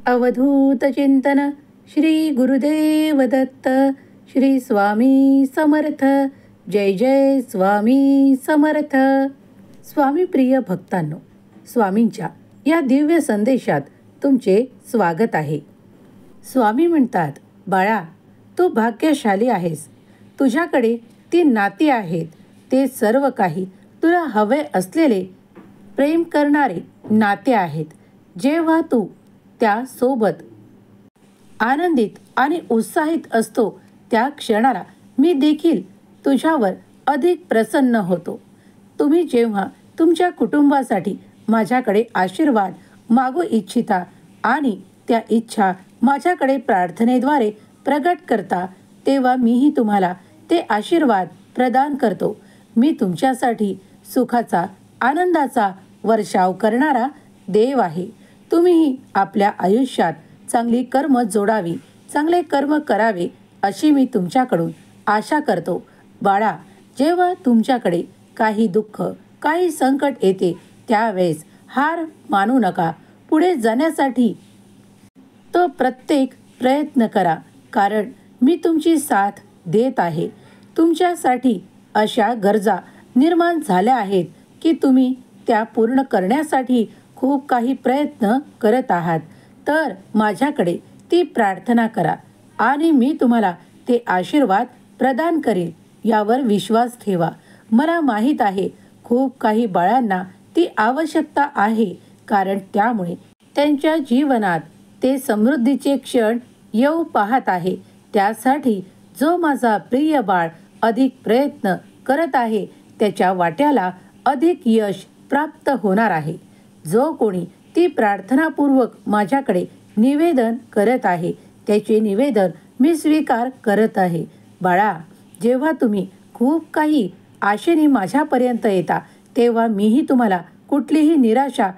अवधूत चिंतन श्री गुरुदेव दत्त श्री स्वामी समर्थ. जय जय स्वामी समर्थ. स्वामी प्रिय भक्तांनो, स्वामींच्या या दिव्य संदेशात तुमचे स्वागत आहे. स्वामी म्हणतात, बाळा, तू भाग्यशाली आहेस. तुझ्याकडे ती नाती आहेत. ते सर्व काही तुला हवे असलेले प्रेम करणारे नाते आहेत. जेव्हा तू त्या सोबत आनंदित आणि उत्साहित असतो त्या क्षणाला मी देखील तुझ्यावर अधिक प्रसन्न होतो. तुम्ही जेव्हा तुमच्या कुटुंबासाठी माझ्याकडे आशीर्वाद मागू इच्छिता आणि त्या इच्छा माझ्याकडे प्रार्थनेद्वारे प्रगट करता, तेव्हा मीही तुम्हाला ते आशीर्वाद प्रदान करतो. मी तुमच्यासाठी सुखाचा, आनंदाचा वर्षाव करणारा देव आहे. तुम्हीही आपल्या आयुष्यात चांगली कर्म जोडावी, चांगले कर्म करावे अशी मी तुमच्याकडून आशा करतो. बाळा, जेव्हा तुमच्याकडे काही दुःख, काही संकट येते त्यावेळेस हार मानू नका. पुढे जाण्यासाठी तो प्रत्येक प्रयत्न करा, कारण मी तुमची साथ देत आहे. तुमच्यासाठी अशा गरजा निर्माण झाल्या आहेत की तुम्ही त्या पूर्ण करण्यासाठी खूप काही प्रयत्न करत आहात. तर माझ्याकडे ती प्रार्थना करा आणि मी तुम्हाला ते आशीर्वाद प्रदान करेन यावर विश्वास ठेवा. मला माहीत आहे खूप काही बाळांना ती आवश्यकता आहे, कारण त्यामुळे त्यांच्या जीवनात ते समृद्धीचे क्षण येऊ पाहत आहे. त्यासाठी जो माझा प्रिय बाळ अधिक प्रयत्न करत आहे त्याच्या वाट्याला अधिक यश प्राप्त होणार आहे. जो कोणी ती प्रार्थनापूर्वक माझ्याकडे निवेदन करत आहे त्याचे निवेदन मी स्वीकार करत आहे. बाळा, जेव्हा तुम्ही खूप काही आशेने माझ्यापर्यंत येता तेव्हा मीही तुम्हाला कुठलीही निराशा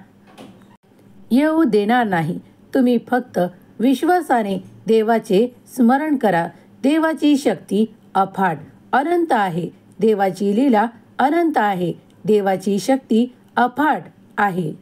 येऊ देणार नाही. तुम्ही फक्त विश्वासाने देवाचे स्मरण करा. देवाची शक्ती अफाट अनंत आहे. देवाची लीला अनंत आहे. देवाची शक्ती अफाट आहे.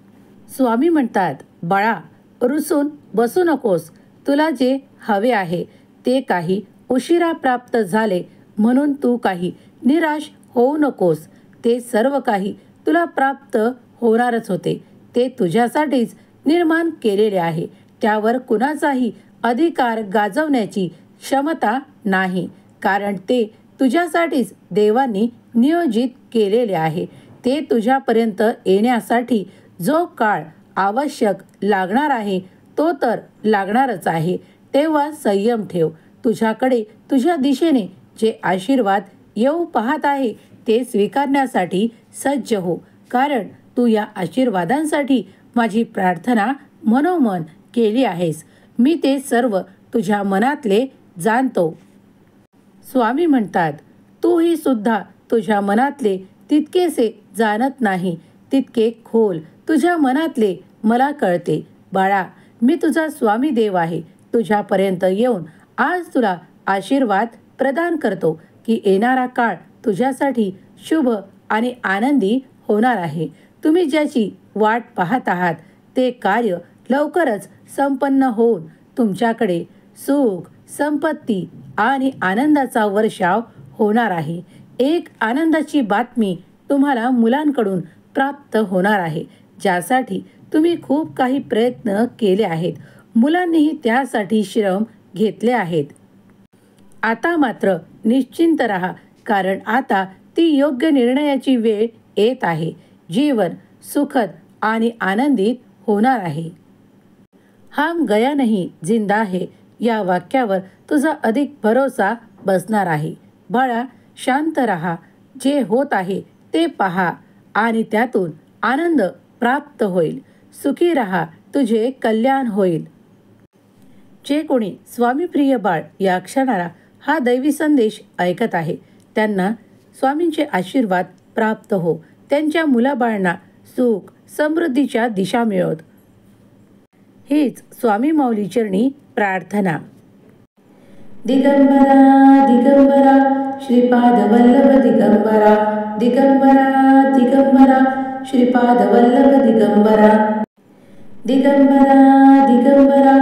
स्वामी म्हणतात, बाळा, रुसून बसू नकोस. तुला जे हवे आहे ते काही उशिरा प्राप्त झाले म्हणून तू काही निराश होऊ नकोस. ते सर्व काही तुला प्राप्त होणारच होते. ते तुझ्यासाठीच निर्माण केलेले आहे. त्यावर कुणाचाही अधिकार गाजवण्याची क्षमता नाही, कारण ते तुझ्यासाठीच देवांनी नियोजित केलेले आहे. ते तुझ्यापर्यंत येण्यासाठी जो काळ आवश्यक लागणार आहे तो तर लागणारच आहे. तेव्हा संयम ठेव. तुझ्याकडे, तुझ्या दिशेने जे आशीर्वाद येऊ पाहत आहे ते स्वीकारण्यासाठी सज्ज हो, कारण तू या आशीर्वादांसाठी माझी प्रार्थना मनोमन केली आहेस. मी ते सर्व तुझ्या मनातले जाणतो. स्वामी म्हणतात, तूही सुद्धा तुझ्या मनातले तितकेसे जाणत नाही. तितके खोल तुझ्या मनातले मला कळते. बाळा, मी तुझा स्वामी देव आहे. तुझ्यापर्यंत येऊन आज तुला आशीर्वाद प्रदान करतो की येणारा काळ तुझ्यासाठी शुभ आणि आनंदी होणार आहे. तुम्ही ज्याची वाट पाहत आहात ते कार्य लवकरच संपन्न होऊन तुमच्याकडे सुख, संपत्ती आणि आनंदाचा वर्षाव होणार आहे. एक आनंदाची बातमी तुम्हाला मुलांकडून प्राप्त होणार आहे, ज्यासाठी तुम्ही खूप काही प्रयत्न केले आहेत. मुलांनीही त्यासाठी श्रम घेतले आहेत. आता मात्र निश्चिंत राहा, कारण आता ती योग्य निर्णयाची वेळ येत आहे. जीवन सुखद आणि आनंदित होणार आहे. हम गया नहीं जिंदा है या वाक्यावर तुझा अधिक भरोसा बसणार आहे. बाळा, शांत राहा. जे होत आहे ते पहा आणि त्यातून आनंद प्राप्त होईल. सुखी राहा, तुझे कल्याण होईल. जे कोणी स्वामीप्रिय बाळ या क्षणाला हा दैवी संदेश ऐकत आहे त्यांना स्वामींचे आशीर्वाद प्राप्त हो. त्यांच्या मुलाबाळांना सुख, समृद्धीच्या दिशा मिळवत. हीच स्वामी माऊली चरणी प्रार्थना. दिगंबरा दिगंबरा श्रीपाद वल्लभ दिगंबरा. दिगंबरा दिगंबरा श्रीपाद वल्लभ दिगंबरा. दिगंबरा दिगंबरा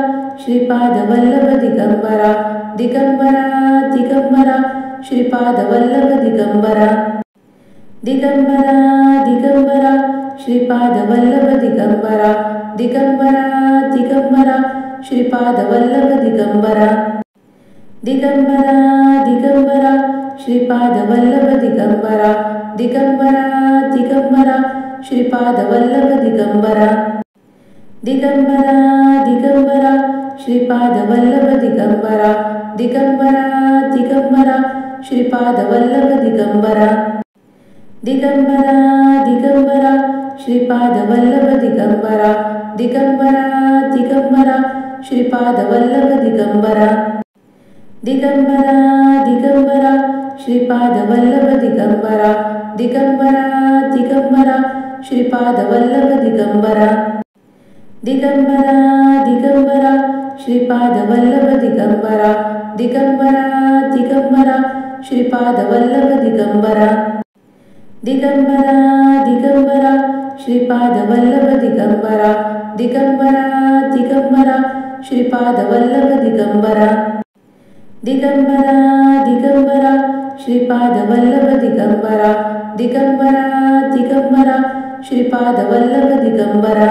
श्रीपाद वल्लभ दिगंबरा दिगंबरा दिगंबरा श्रीपाद वल्लभ दिगंबरा दिगंबरा दिगंबरा श्रीपाद वल्लभ दिगंबरा दिगंबरा दिगंबरा श्रीपाद वल्लभ दिगंबरा दिगंबरा दिगंबरा श्रीपाद वल्लभ दिगंबरा दिगंबरा दिगंबरा श्रीपाद वल्लभ दिगंबरा दिगंबरा दिगंबरा श्रीपाद वल्लभ दिगंबरा दिगंबरा दिगंबरा श्रीपाद वल्लभ दिगंबरा दिगंबरा दिगंबरा श्रीपाद वल्लभ दिगंबरा दिगंबरा दिगंबरा श्रीपाद वल्लभ दिगंबरा दिगंबरा दिगंबरा श्रीपाद वल्लभ दिगंबरा दिगंबरा दिगंबरा श्रीपाद वल्लभ दिगंबरा दिगंबरा दिगंबरा श्रीपाद वल्लभ दिगंबरा दिगंबरा दिगंबरा श्रीपाद वल्लभ दिगंबरा दिगंबरा दिगंबरा श्रीपाद वल्लभ दिगंबरा दिगंबरा दिगंबरा श्रीपाद वल्लभ दिगंबरा दिगंबरा दिगंबरा श्रीपाद वल्लभ दिगंबरा दिगंबरा दिगंबरा श्रीपाद वल्लभ दिगंबरा